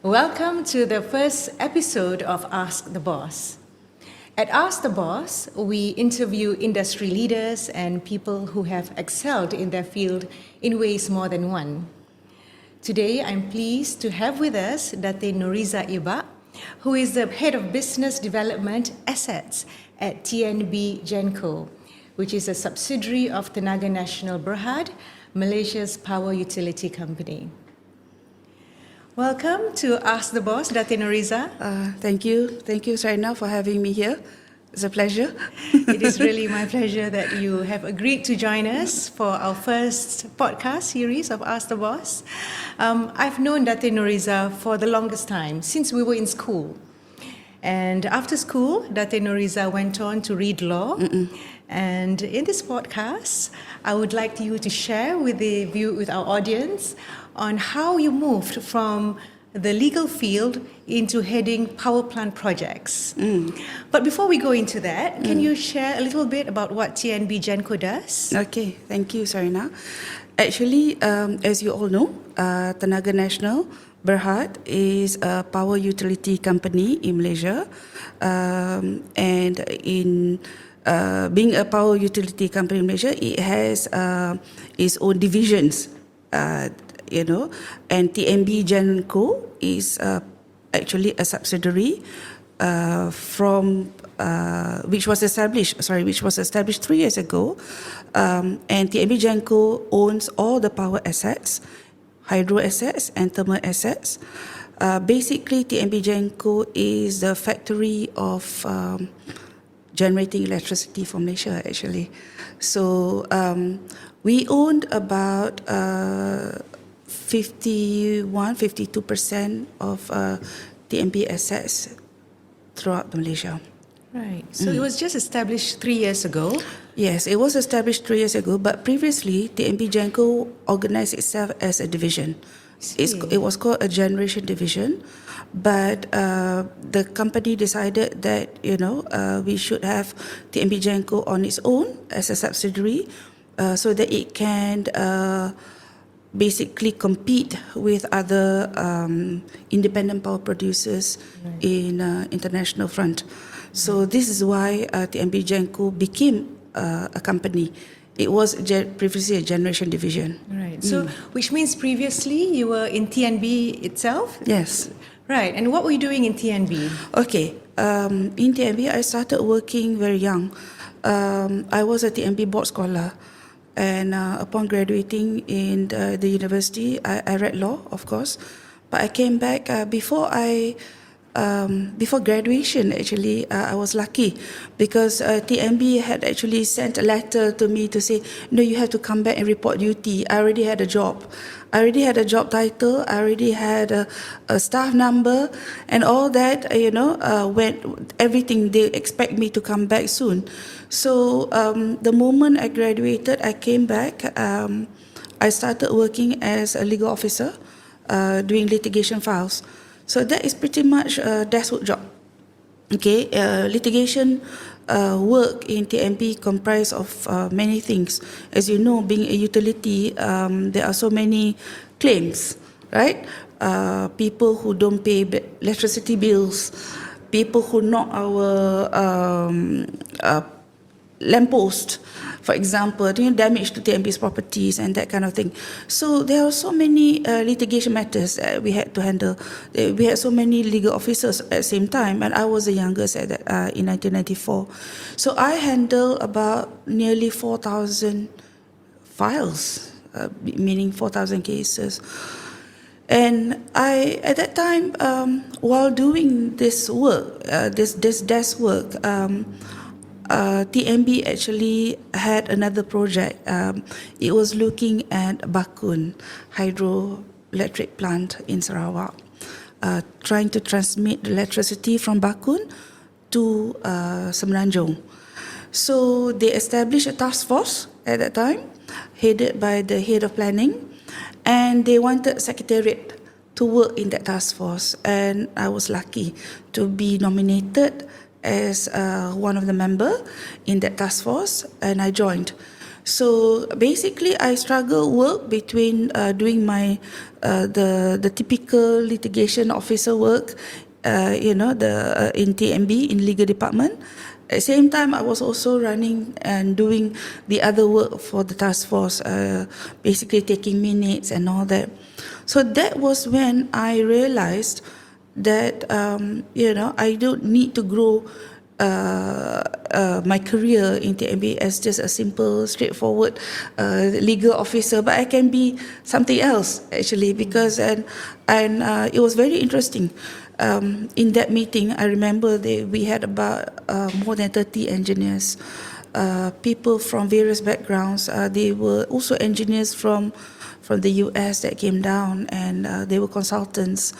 Welcome to the first episode of Ask the Boss. At Ask the Boss, we interview industry leaders and people who have excelled in their field in ways more than one. Today, I'm pleased to have with us Datin Noriza Ibak, who is the Head of Business Development Assets at TNB Genco, which is a subsidiary of Tenaga National Berhad, Malaysia's power utility company. Welcome to Ask the Boss, Datin Noriza. Thank you, Sarina, for having me here. It's a pleasure. It is really my pleasure that you have agreed to join us for our first podcast series of Ask the Boss. I've known Datin Noriza for the longest time, since we were in school. And after school, Datin Noriza went on to read law. And in this podcast, I would like you to share with our audience on how you moved from the legal field into heading power plant projects. But before we go into that, can you share a little bit about what TNB Genco does? Okay, thank you, Sarina. Actually, as you all know, Tenaga National Berhad is a power utility company in Malaysia. And in being a power utility company in Malaysia, it has its own divisions. And TNB Genco is actually a subsidiary which was established 3 years ago. And TNB Genco owns all the power assets, hydro assets and thermal assets. Basically, TNB Genco is the factory of generating electricity for Malaysia, actually. So we owned about 52% of TNB assets throughout Malaysia. Right. So it was just established 3 years ago. Yes, it was established 3 years ago, but previously TNB Genco organized itself as a division. It was called a generation division, but the company decided that we should have TNB Genco on its own as a subsidiary, so that it can basically compete with other independent power producers in international front. So this is why TNB Genco became a company. It was previously a generation division. Right. So, which means previously you were in TNB itself? Yes. Right. And what were you doing in TNB? Okay. In TNB, I started working very young. I was a TNB board scholar. And upon graduating in the university, I read law, of course. But I came back before graduation. Actually, I was lucky because TNB had actually sent a letter to me to say, no, you have to come back and report duty. I already had a job. I already had a job title. I already had a staff number and all that. When everything, they expect me to come back soon. So the moment I graduated, I came back. I started working as a legal officer, doing litigation files. So that is pretty much a desk work job. Okay, litigation work in TNB comprise of many things. As you know, being a utility, there are so many claims, right? People who don't pay electricity bills, people who knock our lamppost, for example, damage to TNB's properties and that kind of thing. So there are so many litigation matters that we had to handle. We had so many legal officers at the same time, and I was the youngest at that, in 1994. So I handled about nearly 4,000 files, meaning 4,000 cases. And at that time, while doing this work, this desk work, TNB actually had another project. It was looking at Bakun, Hydroelectric plant in Sarawak, trying to transmit electricity from Bakun to Semenanjung. So they established a task force at that time, headed by the head of planning, and they wanted secretariat to work in that task force. And I was lucky to be nominated as one of the members in that task force, and I joined. So basically, I work between doing my the typical litigation officer work, in TNB in legal department. At the same time, I was also running and doing the other work for the task force, basically taking minutes and all that. So that was when I realized that I don't need to grow my career in TNB as just a simple, straightforward legal officer, but I can be something else actually, because and it was very interesting. In that meeting, I remember we had about more than 30 engineers, people from various backgrounds. They were also engineers from the US that came down, and they were consultants.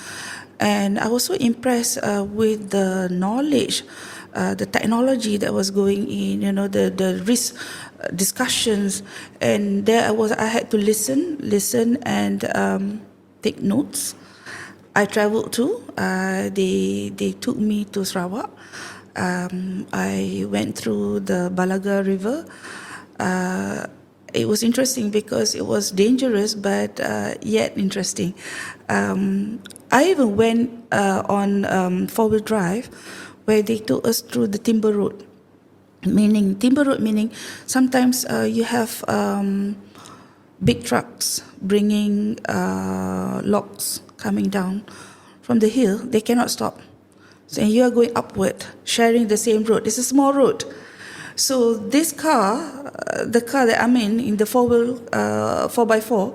And I was so impressed with the knowledge, the technology that was going in, the risk discussions. And there I had to listen and take notes. I traveled too. They took me to Sarawak. I went through the Balaga River. It was interesting because it was dangerous, but yet interesting. I even went on four-wheel drive, where they took us through the timber road. Meaning sometimes you have big trucks bringing logs coming down from the hill. They cannot stop. So you are going upward, sharing the same road. It's a small road. So this car, the car that I'm in the 4x4,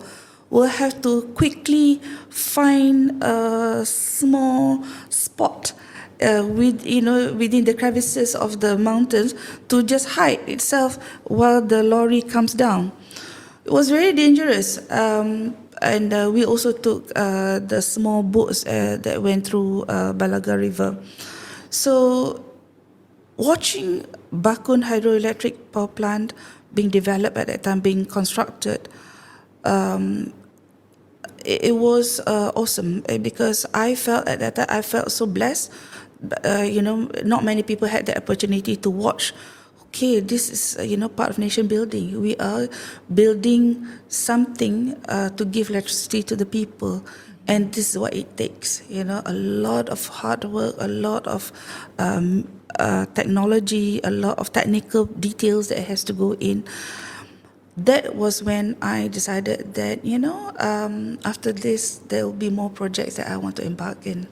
will have to quickly find a small spot within the crevices of the mountains to just hide itself while the lorry comes down. It was very dangerous. And we also took the small boats that went through Balaga River. So watching Bakun Hydroelectric power plant being developed at that time, being constructed, it was awesome, because I felt at that time, I felt so blessed. Not many people had the opportunity to watch. Okay, this is part of nation building. We are building something to give electricity to the people, and this is what it takes. A lot of hard work, a lot of technology, a lot of technical details that has to go in. That was when I decided that after this there will be more projects that I want to embark in.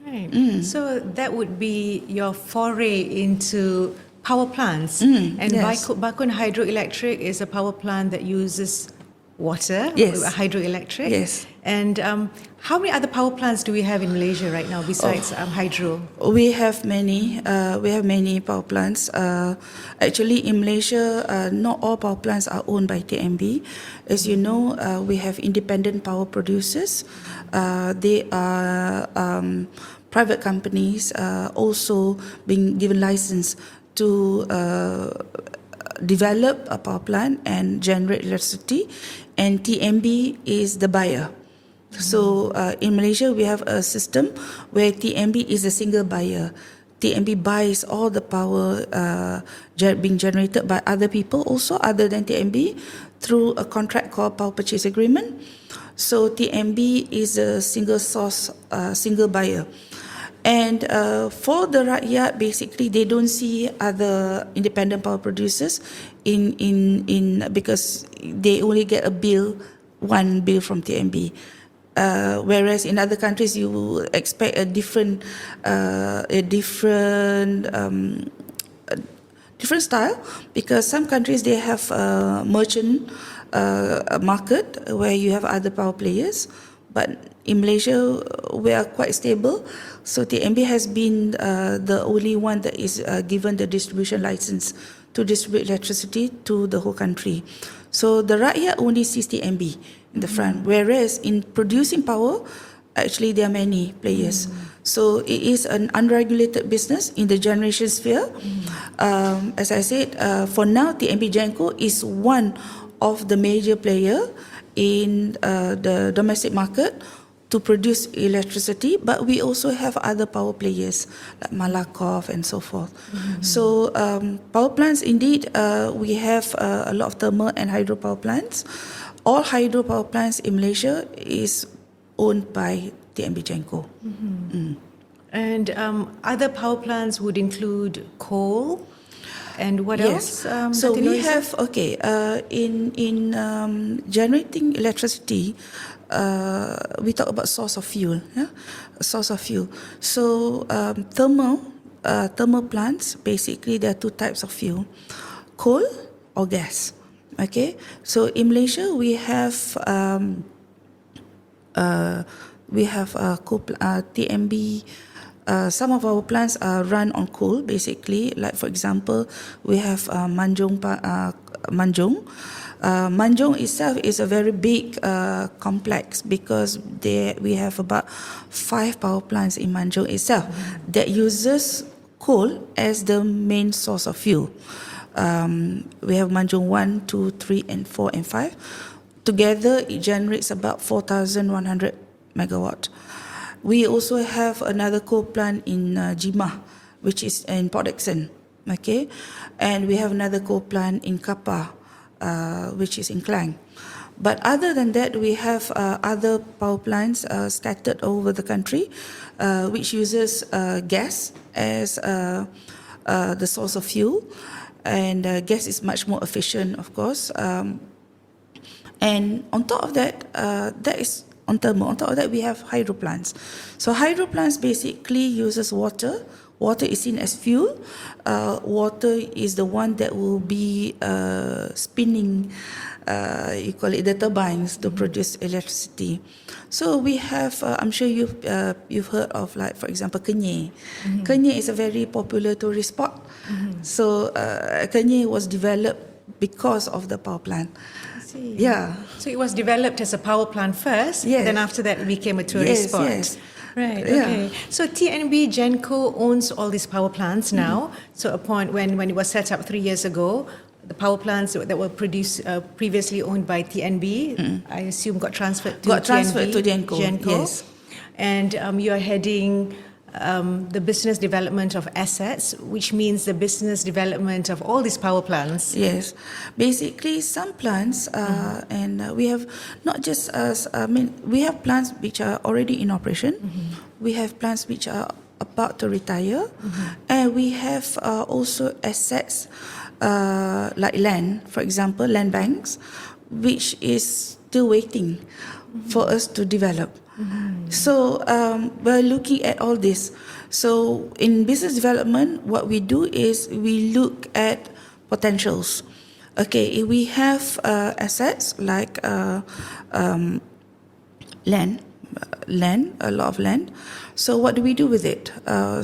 Right. So that would be your foray into power plants. And yes. Bakun Hydroelectric is a power plant that uses water, Yes. hydroelectric. Yes. And how many other power plants do we have in Malaysia right now besides hydro? We have many. We have many power plants. Actually, in Malaysia, not all power plants are owned by TNB. As you know, we have independent power producers. They are private companies, also being given license to develop a power plant and generate electricity, and TNB is the buyer. So in Malaysia, we have a system where TNB is a single buyer. TNB buys all the power being generated by other people also other than TNB through a contract called Power Purchase Agreement. So TNB is a single source, single buyer. And for the rakyat, basically, they don't see other independent power producers because they only get one bill from TNB. Whereas in other countries, you will expect a different style, because some countries they have a merchant market where you have other power players. But in Malaysia, we are quite stable. So TNB has been the only one that is given the distribution license to distribute electricity to the whole country. So the rakyat only sees TNB in the front, whereas in producing power, actually there are many players. So it is an unregulated business in the generation sphere. As I said, for now, TNB Genco is one of the major player in the domestic market to produce electricity, but we also have other power players like Malakoff and so forth. So power plants, indeed, we have a lot of thermal and hydro power plants. All hydro power plants in Malaysia is owned by TNB Genco. And other power plants would include coal. And what else? So Datin we Noriza? have in generating electricity. We talk about source of fuel. Yeah, source of fuel. So thermal plants, basically there are two types of fuel: coal or gas. Okay. So in Malaysia we have TNB. Some of our plants are run on coal, basically. Like for example, we have Manjung. Manjung itself is a very big complex because we have about 5 power plants in Manjung itself that uses coal as the main source of fuel. We have Manjung 1, 2, 3, and 4, and 5. Together, it generates about 4,100 megawatt. We also have another coal plant in Jimah, which is in Port Dickson, okay? And we have another coal plant in Kapar, which is in Klang. But other than that, we have other power plants scattered over the country, which uses gas as the source of fuel. And gas is much more efficient, of course. And on top of that, that is on thermal. On top of that, we have hydro plants. So hydro plants basically uses water. Water is seen as fuel. Water is the one that will be spinning, you call it the turbines to produce electricity. So we have, I'm sure you've heard of, like for example, Kenyir. Kenyir is a very popular tourist spot. So Kenyir was developed because of the power plant. Yeah. So it was developed as a power plant first, Yes. then after that it became a tourist spot. Yes. Right, Yeah. okay. So TNB Genco owns all these power plants now. So upon when it was set up 3 years ago, the power plants that were produced previously owned by TNB, I assume got transferred to Genco. Yes. And you are heading the business development of assets, which means the business development of all these power plants. Yes, basically some plants, and we have not just we have plants which are already in operation. We have plants which are about to retire, and we have also assets like land, for example, land banks, which is still waiting for us to develop. So we're looking at all this. So in business development, what we do is we look at potentials. Okay, if we have assets like land, a lot of land. So what do we do with it?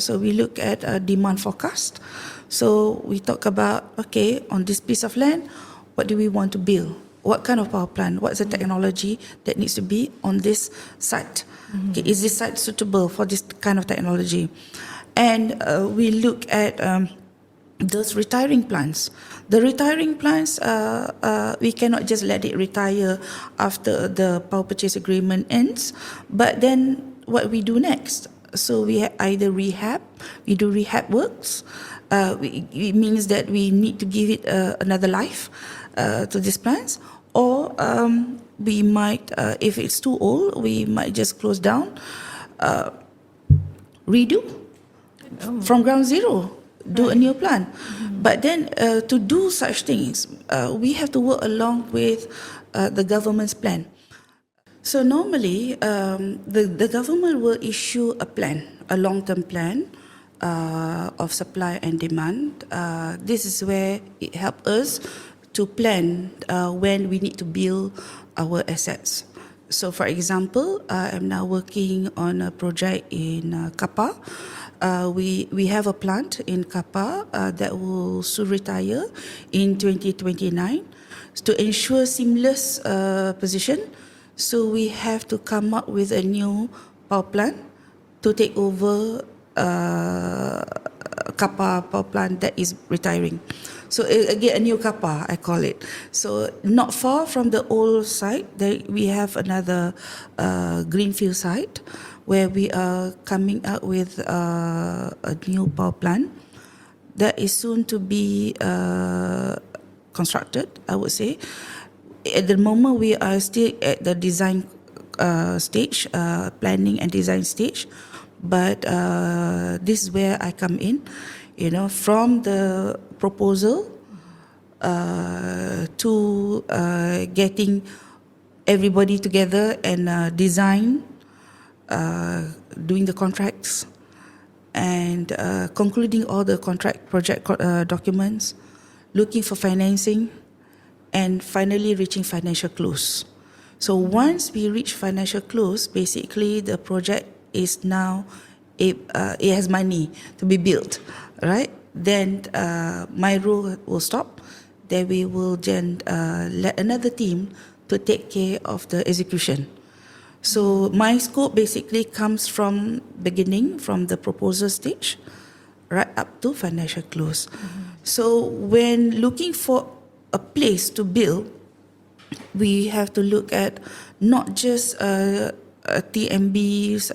So we look at demand forecast. So we talk about, okay, on this piece of land, what do we want to build? What kind of power plant? What's the technology that needs to be on this site? Okay, is this site suitable for this kind of technology? And we look at those retiring plants. The retiring plants, we cannot just let it retire after the power purchase agreement ends. But then what we do next? So we either we do rehab works. It means that we need to give it another life to these plants, or we might, if it's too old, we might just close down, redo from ground zero, do a new plant. But then to do such things, we have to work along with the government's plan. So normally, the government will issue a plan, a long-term plan of supply and demand. This is where it helps us to plan when we need to build our assets. So for example, I'm now working on a project in Kapar. We have a plant in Kapar that will soon retire in 2029. To ensure seamless position, so we have to come up with a new power plant to take over kappa power plant that is retiring. So again, a new kappa, I call it. So not far from the old site, we have another greenfield site where we are coming out with a new power plant that is soon to be constructed, I would say. At the moment, we are still at the design stage, planning and design stage. But this is where I come in, from the proposal to getting everybody together and design, doing the contracts, and concluding all the project documents, looking for financing, and finally reaching financial close. So once we reach financial close, basically the project is now, it has money to be built, right? Then my role will stop. Then we will then let another team to take care of the execution. So my scope basically comes from beginning, from the proposal stage, right up to financial close. So when looking for a place to build, we have to look at not just TNB's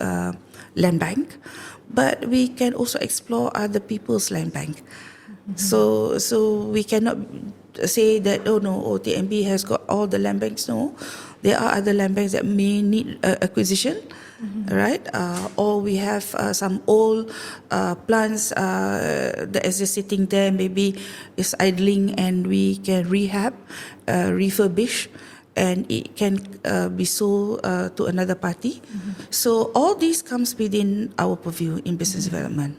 land bank, but we can also explore other people's land bank. So we cannot say that TNB has got all the land banks. No, there are other land banks that may need acquisition, right? Or we have some old plants that is just sitting there, maybe is idling, and we can rehab, refurbish, and it can be sold to another party. So all this comes within our purview in business development.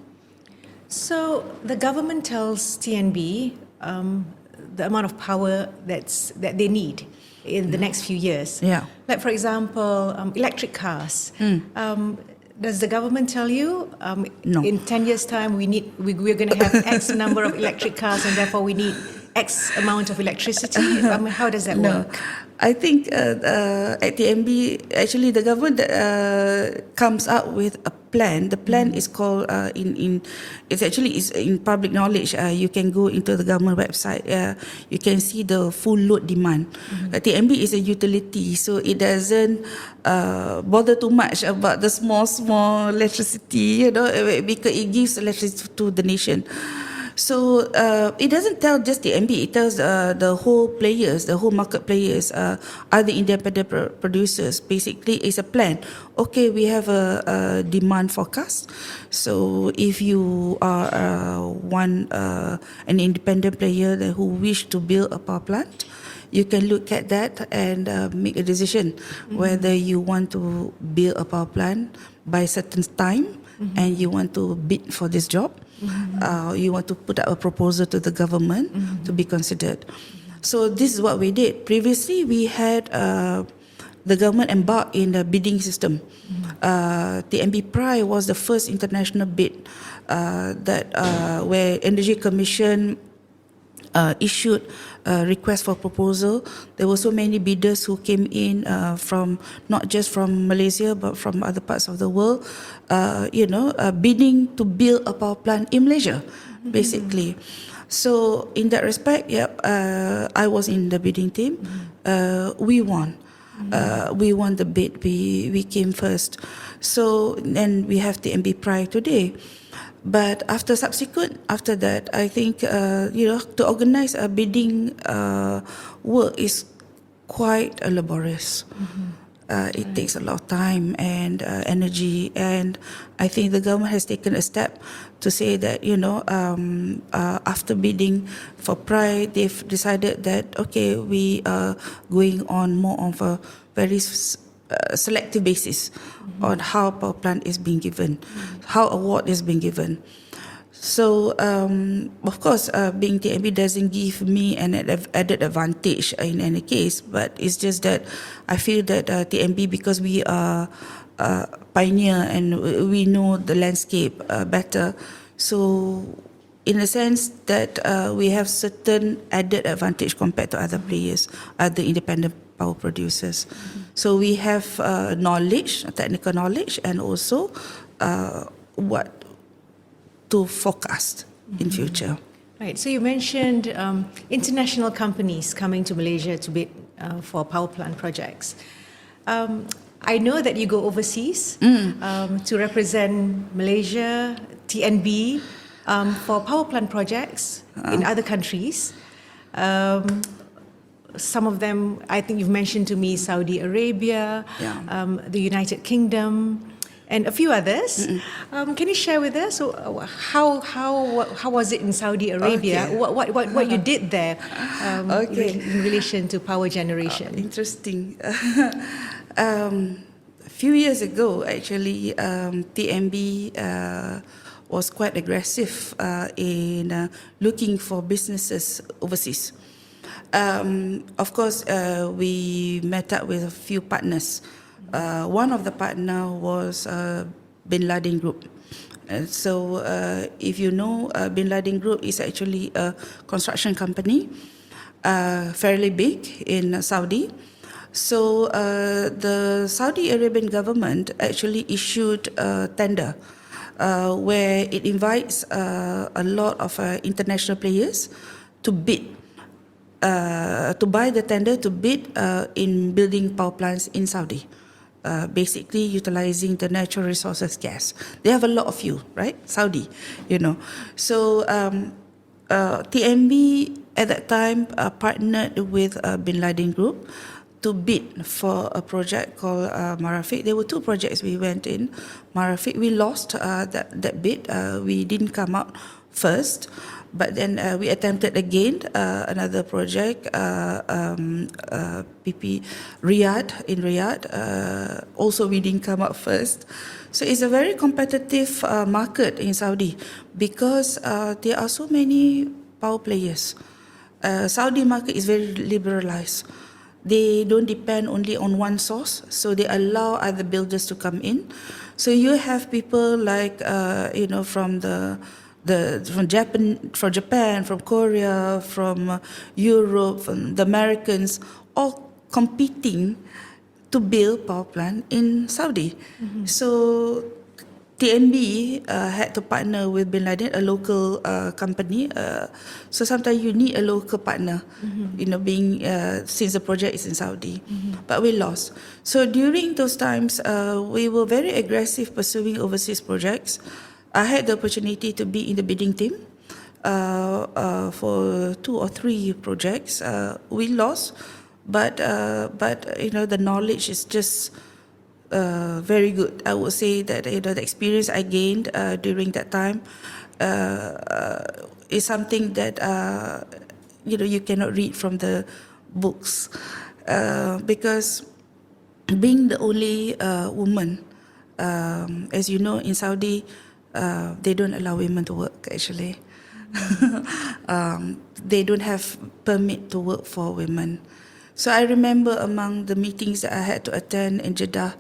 So the government tells TNB the amount of power that they need in the next few years. Yeah. Like for example, electric cars. Does the government tell you No. in 10 years' time we're going to have X number of electric cars and therefore we need X amount of electricity? How does that work? I think at TNB, actually the government comes up with a plan. The plan is called it's in public knowledge. You can go into the government website. You can see the full load demand. TNB is a utility, so it doesn't bother too much about the small electricity, because it gives electricity to the nation. So it doesn't tell just the TNB, it tells the whole players, the whole market players, other independent producers. Basically, it's a plan. Okay, we have a demand forecast. So if you are an independent player who wish to build a power plant, you can look at that and make a decision whether you want to build a power plant by a certain time and you want to bid for this job. You want to put up a proposal to the government to be considered. So this is what we did. Previously, we had the government embarked in the bidding system. TNB Pride was the first international bid where Energy Commission issued a request for proposal. There were so many bidders who came in from not just from Malaysia but from other parts of the world, bidding to build a power plant in Malaysia, basically. So in that respect, I was in the bidding team. We won. We won the bid. We came first. So then we have the TNB Pride today. But after that, I think, to organize a bidding work is quite laborious. It takes a lot of time and energy. And I think the government has taken a step to say that, after bidding for Pride, they've decided that, okay, we are going on more of a very selective basis on how power plant is being given, how award is being given. So, of course, being TNB doesn't give me an added advantage in any case, but it's just that I feel that TNB, because we are pioneer and we know the landscape better, so in a sense that we have certain added advantage compared to other players, other independent power producers. So we have knowledge, technical knowledge, and also what to forecast in future. Right. So you mentioned international companies coming to Malaysia to bid for power plant projects. I know that you go overseas to represent Malaysia, TNB, for power plant projects in other countries. Some of them, I think you've mentioned to me, Saudi Arabia, the United Kingdom, and a few others. Can you share with us how was it in Saudi Arabia? Okay. What you did there in relation to power generation? Interesting. A few years ago, actually, TNB was quite aggressive in looking for businesses overseas. Of course, we met up with a few partners. One of the partner was Bin Laden Group. So, if you know, Bin Laden Group is actually a construction company, fairly big in Saudi. So, the Saudi Arabian government actually issued a tender where it invites a lot of international players to bid, to buy the tender to bid in building power plants in Saudi. Basically utilizing the natural resources gas. They have a lot of fuel, right? Saudi, you know. So TNB at that time partnered with Bin Laden Group to bid for a project called Marafiq. There were two projects we went in. Marafiq, we lost that bid. We didn't come out first. But then we attempted again another project, PP in Riyadh. Also, we didn't come up first. So it's a very competitive market in Saudi because there are so many power players. Saudi market is very liberalized. They don't depend only on one source, so they allow other builders to come in. So you have people like from Japan, from Korea, from Europe, from the Americans, all competing to build power plant in Saudi. So TNB had to partner with Bin Laden, a local company. So sometimes you need a local partner, being since the project is in Saudi. But we lost. So during those times, we were very aggressive pursuing overseas projects. I had the opportunity to be in the bidding team for 2 or 3 projects. We lost, but the knowledge is just very good. I would say that the experience I gained during that time is something that you cannot read from the books because being the only woman, as you know, in Saudi. They don't allow women to work, actually. They don't have permit to work for women. So I remember among the meetings that I had to attend in Jeddah,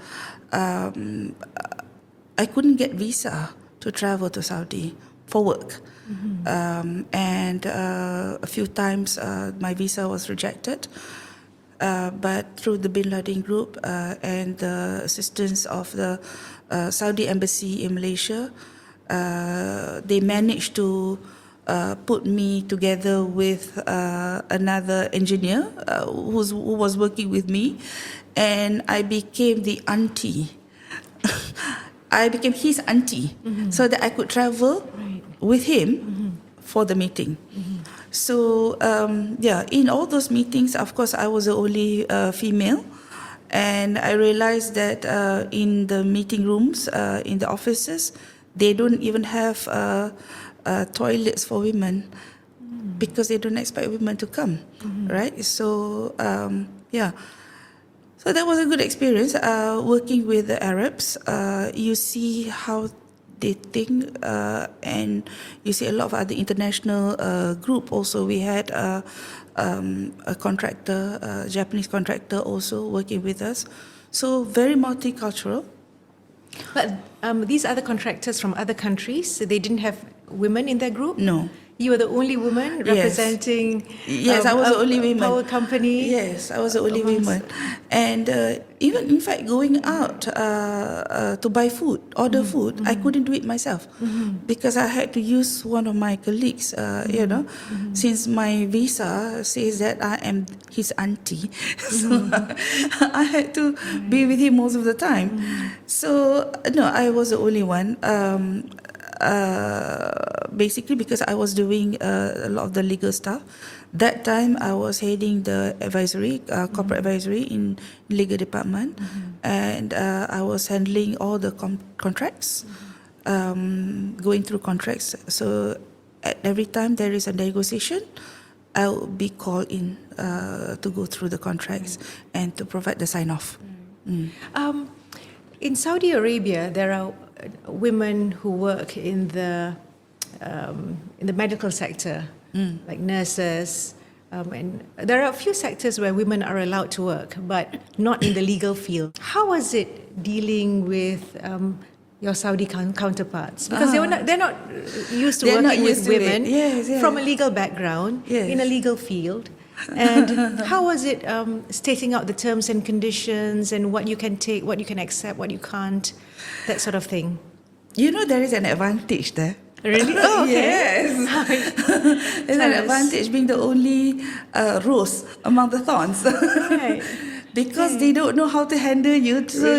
I couldn't get visa to travel to Saudi for work. And a few times my visa was rejected. But through the Bin Laden Group and the assistance of the Saudi Embassy in Malaysia, they managed to put me together with another engineer who was working with me, and I became the auntie. I became his auntie, so that I could travel with him for the meeting. So in all those meetings, of course, I was the only female. And I realized that in the meeting rooms, in the offices, they don't even have toilets for women because they don't expect women to come, right? So, So that was a good experience working with the Arabs. You see how they think, and you see a lot of other international group also. We had a contractor, a Japanese contractor also working with us. So very multicultural. But these other contractors from other countries, they didn't have women in their group? No. You were the only woman Yes. representing Yes, I was the only a woman. power company. Yes, I was the only amongst- woman. And even, in fact, going out to buy food, order food, I couldn't do it myself because I had to use one of my colleagues, since my visa says that I am his auntie. So I had to be with him most of the time. So, no, I was the only one. Basically because I was doing a lot of the legal stuff. That time I was heading the advisory, corporate advisory in legal department, and I was handling all the contracts, going through contracts. So at every time there is a negotiation, I will be called in to go through the contracts and to provide the sign off. In Saudi Arabia, there are women who work in the medical sector, like nurses, and there are a few sectors where women are allowed to work, but not in the legal field. How was it dealing with your Saudi counterparts? Because they're not used to They're not working with used to it. women Yes, yes. from a legal background Yes. in a legal field. And how was it stating out the terms and conditions and what you can take, what you can accept, what you can't, that sort of thing? You know, there is an advantage there. Really? Oh, okay. Yes. There's an Tell us. advantage being the only rose among the thorns. Right. Because they don't know how to handle you. So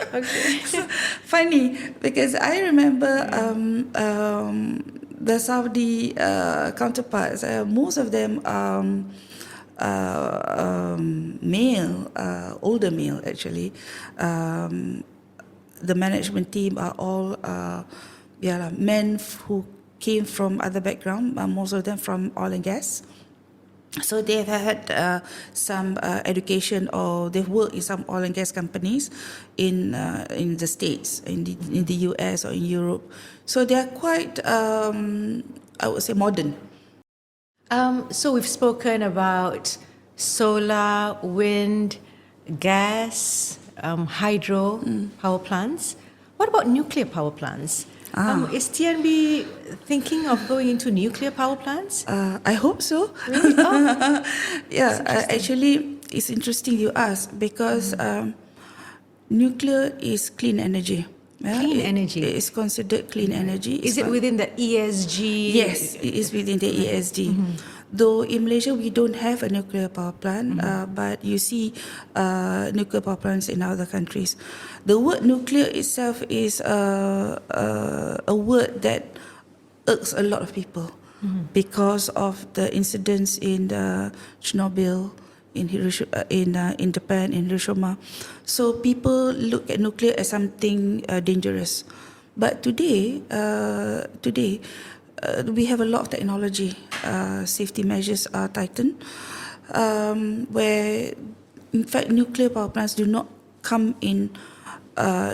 Okay. funny, because I remember the Saudi counterparts, most of them male, older male actually. The management team are all men who came from other background, most of them from oil and gas. So they've had some education, or they've worked in some oil and gas companies in the States, in the US or in Europe. So they are quite, I would say, modern. So we've spoken about solar, wind, gas, hydro power plants. What about nuclear power plants? Is TNB thinking of going into nuclear power plants? I hope so. Really? Oh, Yeah, actually, it's interesting you ask because nuclear is clean energy. Yeah, Clean energy. It is considered clean energy. is it within the ESG? Yes, it is within the ESG. Though in Malaysia we don't have a nuclear power plant, but you see nuclear power plants in other countries. The word nuclear itself is a word that irks a lot of people because of the incidents in the Chernobyl, in Japan, in Hiroshima. So people look at nuclear as something dangerous. But today, we have a lot of technology. Safety measures are tightened, where, in fact, nuclear power plants do not come in,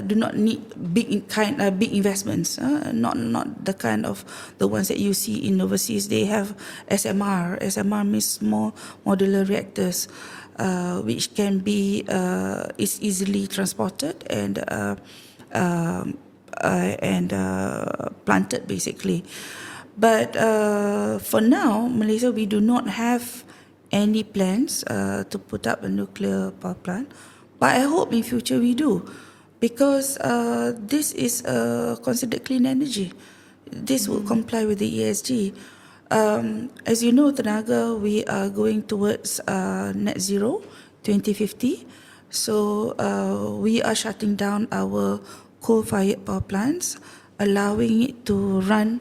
do not need big investments. Not the kind of the ones that you see in overseas. They have SMR. SMR means small modular reactors, which can be is easily transported and planted, basically. But for now, Malaysia, we do not have any plans to put up a nuclear power plant. But I hope in future we do, because this is considered clean energy. This will comply with the ESG. As you know, Tenaga, we are going towards net zero 2050. So we are shutting down our coal-fired power plants, allowing it to run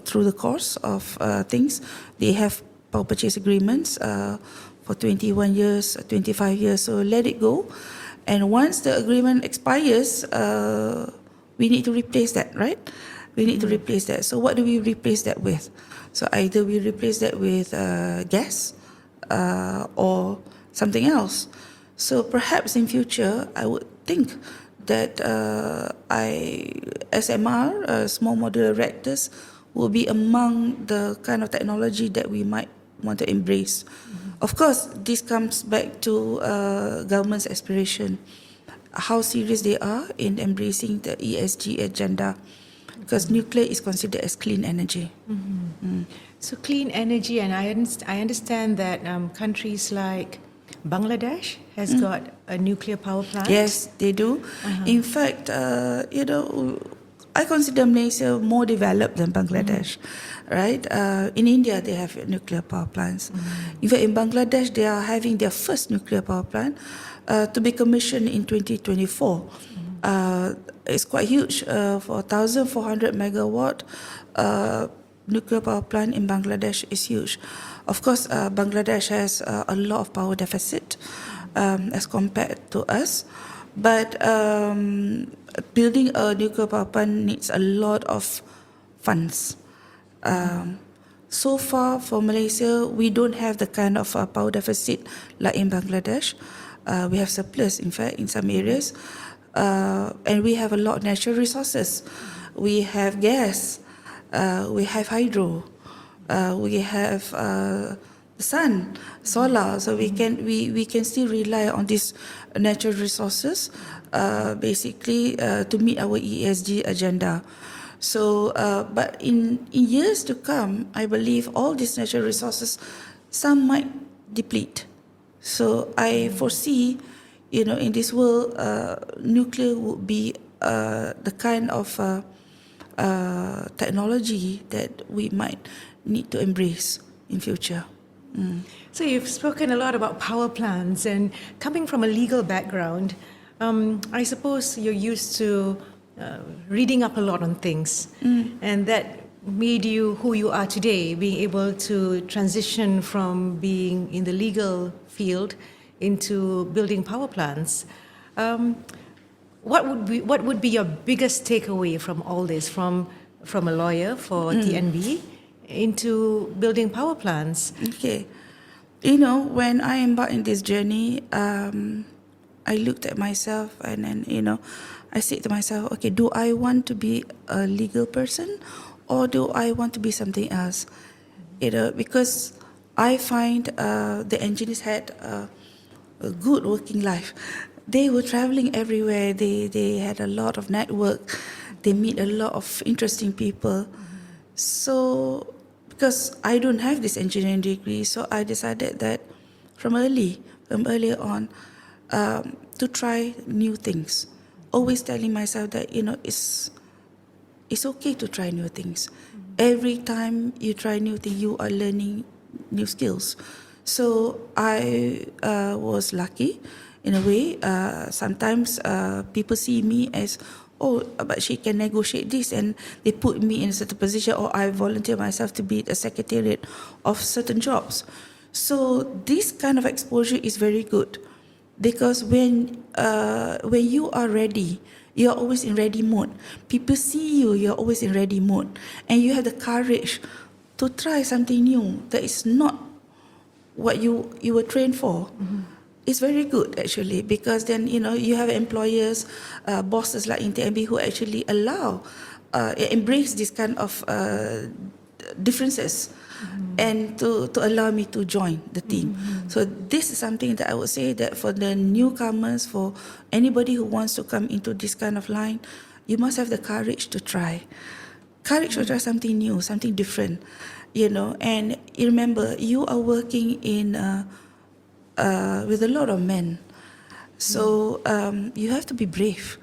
through the course of things. They have power purchase agreements for 21 years, 25 years, so let it go. And once the agreement expires, we need to replace that, right? We need to replace that. So what do we replace that with? So either we replace that with gas or something else. So perhaps in future, I would think that SMR, small modular reactors, will be among the kind of technology that we might want to embrace. Of course, this comes back to government's aspiration, how serious they are in embracing the ESG agenda. because nuclear is considered as clean energy. So clean energy, and I understand that countries like Bangladesh has got a nuclear power plant. Yes, they do. In fact, I consider Malaysia more developed than Bangladesh, right? In India, they have nuclear power plants. In fact, in Bangladesh, they are having their first nuclear power plant to be commissioned in 2024. It's quite huge, for 1,400 megawatt nuclear power plant in Bangladesh is huge. Of course, Bangladesh has a lot of power deficit as compared to us, but building a nuclear power plant needs a lot of funds. So far, for Malaysia, we don't have the kind of power deficit like in Bangladesh. We have surplus, in fact, in some areas. And we have a lot of natural resources. We have gas, we have hydro, we have the sun, solar. So we can still rely on these natural resources, basically to meet our ESG agenda. So, but in years to come, I believe all these natural resources, some might deplete. So I foresee, in this world, nuclear would be the kind of technology that we might need to embrace in future. So you've spoken a lot about power plants, and coming from a legal background, I suppose you're used to reading up a lot on things, and that made you who you are today, being able to transition from being in the legal field into building power plants. What would be your biggest takeaway from all this, from a lawyer for TNB into building power plants? Okay. When I embarked in this journey, I looked at myself and then, I said to myself, okay, do I want to be a legal person or do I want to be something else? Because I find the engineers had a good working life. They were traveling everywhere. They had a lot of network. They meet a lot of interesting people. So, because I don't have this engineering degree, so I decided that from earlier on, to try new things. Always telling myself that it's okay to try new things. Every time you try new things, you are learning new skills. So I was lucky in a way. Sometimes people see me as, but she can negotiate this, and they put me in a certain position, or I volunteer myself to be a secretariat of certain jobs. So this kind of exposure is very good, because when you are ready, you are always in ready mode. People see you, you are always in ready mode, and you have the courage to try something new that is not what you were trained for. It's very good actually, because then you have employers, bosses like in TNB who actually embrace this kind of differences, and to allow me to join the team. So this is something that I would say that for the newcomers, for anybody who wants to come into this kind of line, you must have the courage to try. Courage to try something new, something different, and you remember, you are working in with a lot of men. So you have to be brave.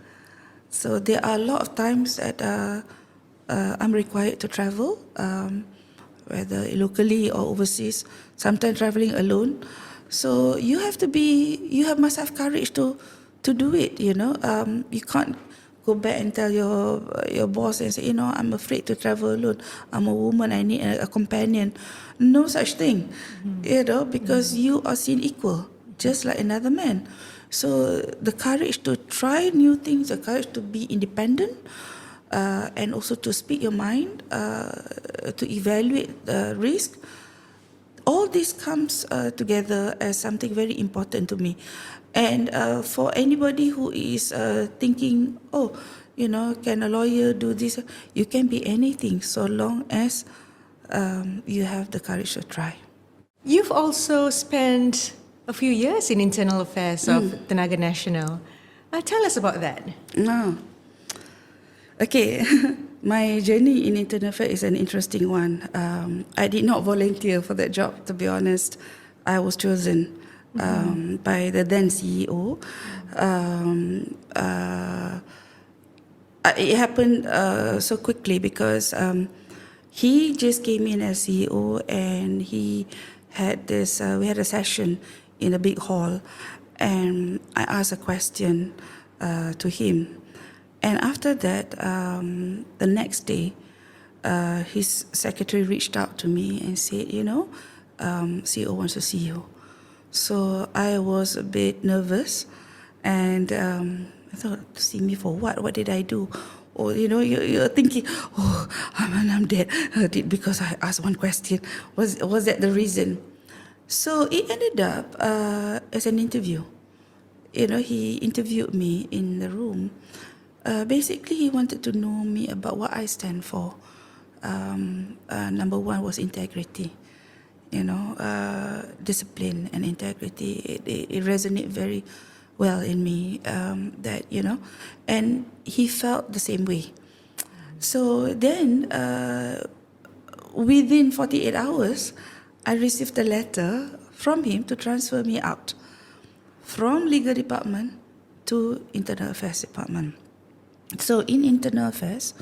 So there are a lot of times that I'm required to travel, whether locally or overseas, sometimes traveling alone. So you must have courage to do it, You can't go back and tell your boss and say, I'm afraid to travel alone. I'm a woman, I need a companion. No such thing, because you are seen equal, just like another man. So the courage to try new things, the courage to be independent, and also to speak your mind, to evaluate the risk, all this comes together as something very important to me. And for anybody who is thinking, can a lawyer do this? You can be anything so long as you have the courage to try. You've also spent a few years in internal affairs of Tenaga National. Tell us about that. No. Okay. My journey in internal affairs is an interesting one. I did not volunteer for that job, to be honest. I was chosen by the then CEO. It happened so quickly because he just came in as CEO, and he had this. We had a session in a big hall, and I asked a question to him. And after that, the next day, his secretary reached out to me and said, CEO wants to see you. So I was a bit nervous, and I thought, see me for what? What did I do? Or, you're thinking, oh, I'm dead because I asked one question. Was that the reason? So it ended up as an interview. He interviewed me in the room. Basically, he wanted to know me about what I stand for. Number one was integrity. Discipline and integrity. It resonated very well in me. And he felt the same way. So then, within 48 hours, I received a letter from him to transfer me out from legal department to internal affairs department. So in internal affairs,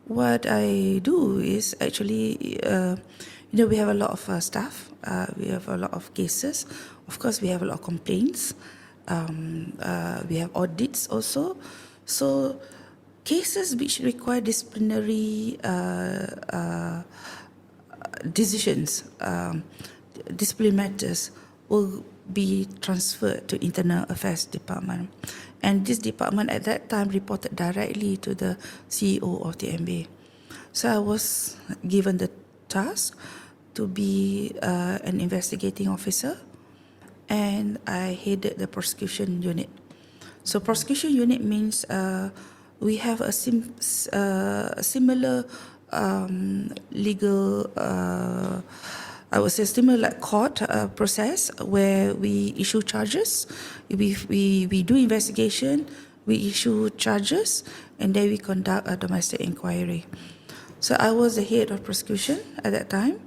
what I do is actually, we have a lot of staff, we have a lot of cases. Of course, we have a lot of complaints. We have audits also. So cases which require disciplinary decisions, discipline matters, will be transferred to internal affairs department. And this department at that time reported directly to the CEO of TNB. So I was given the task to be an investigating officer, and I headed the prosecution unit. So prosecution unit means we have a similar legal, I would say similar like court process where we issue charges, we do investigation, we issue charges, and then we conduct a domestic inquiry. So I was the head of prosecution at that time,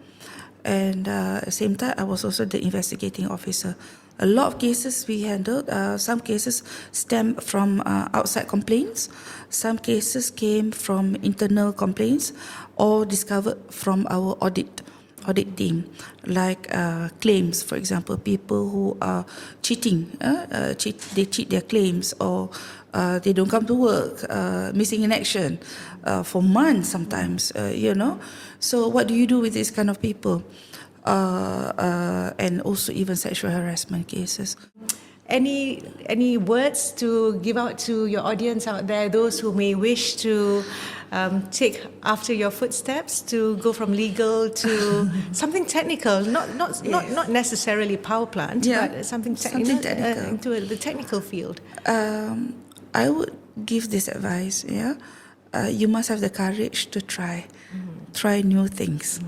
and at the same time I was also the investigating officer. A lot of cases we handled. Some cases stem from outside complaints. Some cases came from internal complaints or discovered from our audit team, like claims, for example, people who are cheating, they cheat their claims, or they don't come to work, missing in action for months sometimes, So what do you do with these kind of people? And also even sexual harassment cases. Any words to give out to your audience out there, those who may wish to take after your footsteps, to go from legal to something technical, not necessarily power plant, but something technical, into the technical field? I would give this advice. You must have the courage to try new things,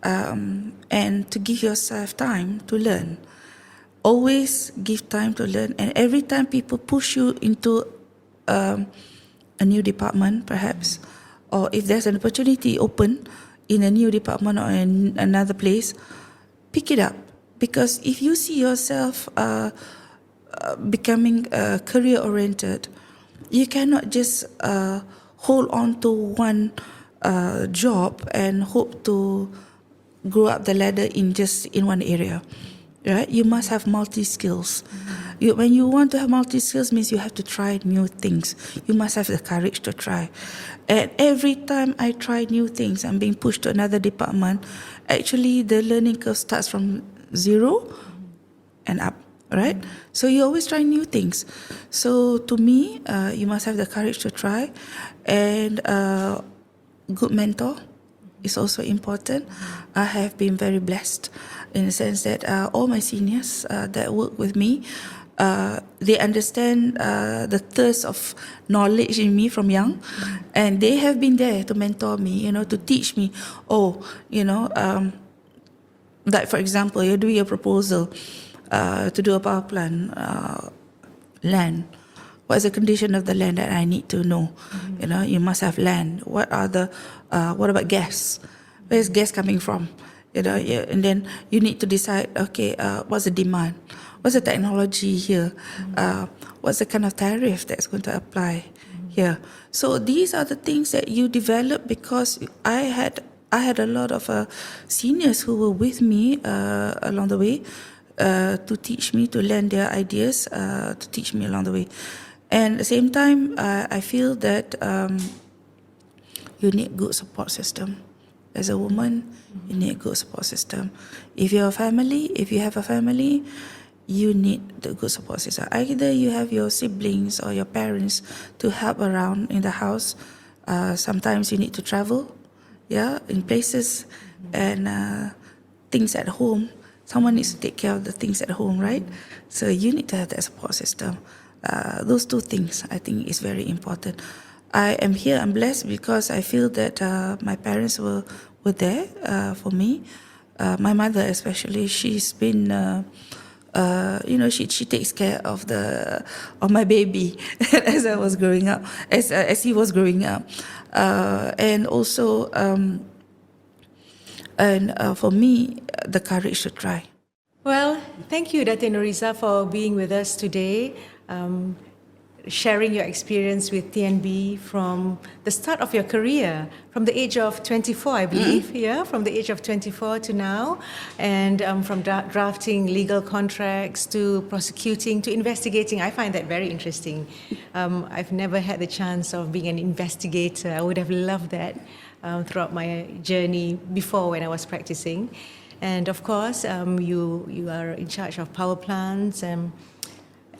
and to give yourself time to learn. Always give time to learn, and every time people push you into a new department, perhaps, or if there's an opportunity open in a new department or in another place, pick it up. Because if you see yourself becoming career-oriented, you cannot just hold on to one job and hope to grow up the ladder in one area. Right? You must have multi-skills. When you want to have multi-skills, means you have to try new things. You must have the courage to try. And every time I try new things, I'm being pushed to another department. Actually, the learning curve starts from zero and up, right? So you always try new things. So to me, you must have the courage to try. And a good mentor is also important. I have been very blessed in the sense that all my seniors that work with me, they understand the thirst of knowledge in me from young, and they have been there to mentor me, to teach me. Like for example, you're doing a proposal to do a power plant, land. what is the condition of the land that I need to know. You know, you must have land. What about gas? Where is gas coming from? You know, and then you need to decide, okay, what's the demand? What's the technology here? What's the kind of tariff that's going to apply here? So these are the things that you develop, because I had a lot of seniors who were with me along the way to teach me, to lend their ideas, to teach me along the way. And at the same time, I feel that you need good support system. As a woman, you need a good support system. If you have a family, you need the good support system. Either you have your siblings or your parents to help around in the house. Sometimes you need to travel, in places, and things at home. Someone needs to take care of the things at home, right? So you need to have that support system. Those two things, I think, is very important. I am here, I'm blessed, because I feel that my parents were there for me. My mother especially, she's been, she takes care of my baby as I was growing up, as he was growing up. And also, for me, the courage to try. Well, thank you, Datin Noriza, for being with us today, sharing your experience with TNB from the start of your career, from the age of 24, I believe, from the age of 24 to now, and from drafting legal contracts to prosecuting to investigating. I find that very interesting. I've never had the chance of being an investigator. I would have loved that throughout my journey before, when I was practicing. And of course, you are in charge of power plants.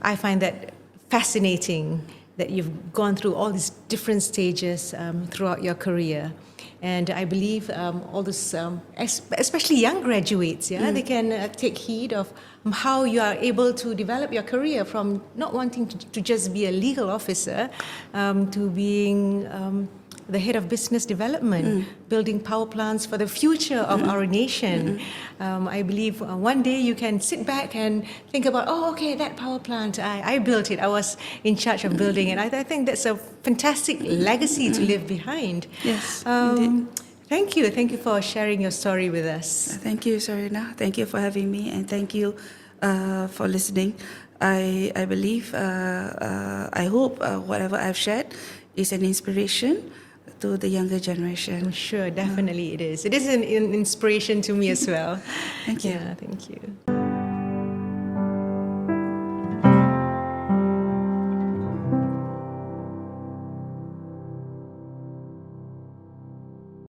I find that fascinating that you've gone through all these different stages throughout your career. And I believe all this, especially young graduates, they can take heed of how you are able to develop your career from not wanting to just be a legal officer to being the head of business development, building power plants for the future of our nation. I believe one day you can sit back and think about, that power plant, I built it. I was in charge of building it. I think that's a fantastic legacy to leave behind. Yes, indeed. Thank you for sharing your story with us. Thank you, Sarina. Thank you for having me, and thank you for listening. I believe, I hope whatever I've shared is an inspiration to the younger generation. I'm sure, definitely it is. It is an inspiration to me as well. Thank you. Yeah, thank you.